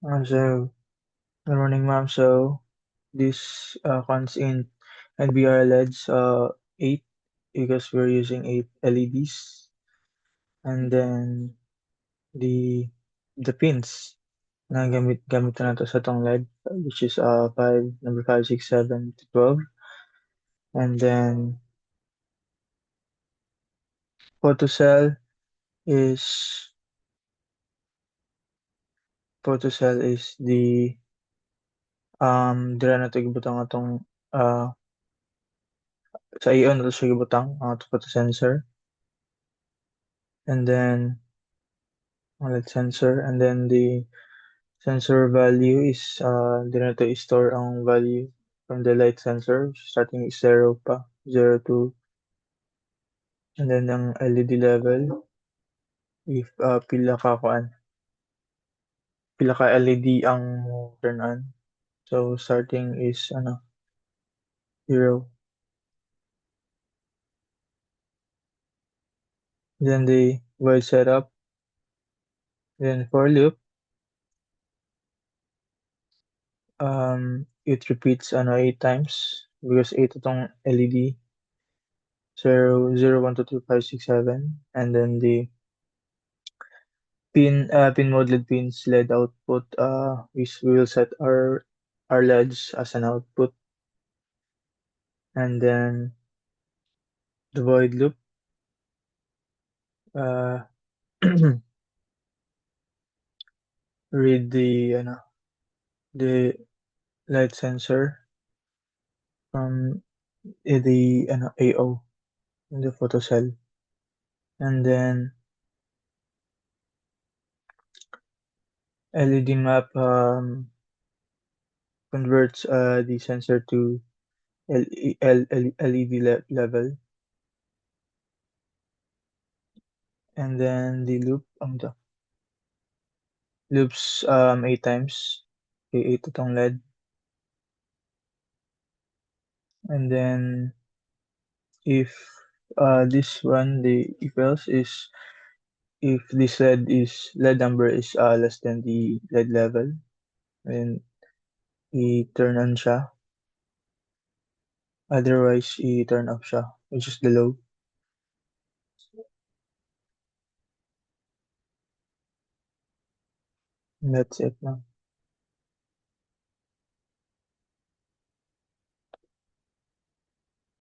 So, good morning, ma'am. So, this comes in NBR LEDs 8 because we're using 8 LEDs, and then the pins na gamit na to sa tong LED, which is 5 number 5, 6, 7 to 12, and then photocell is the dira na to gibutang atong uh, sa iyon na to siya gibutang ang atong photosensor, and then light sensor, and then the sensor value is dito to store ang value from the light sensor starting is 0 pa, 0 to, and then ang LED level if pila ka LED ang turn on. So starting is 0. Then the while setup, then for loop, it repeats 8 times because 8 itong LED. 0, 0, 1, 2, 3, 5, 6, 7, and then the pin mode LED pins LED output, we will set our LEDs as an output, and then the void loop, uh, read the light sensor from the AO in the photocell, and then LED map converts the sensor to LED level, and then the loop the loops 8 times, 8 itong LED, and then if this one the if else is if this LED number is less than the LED level, then i-turn on siya, otherwise i-turn off siya, which is the low. And that's it now.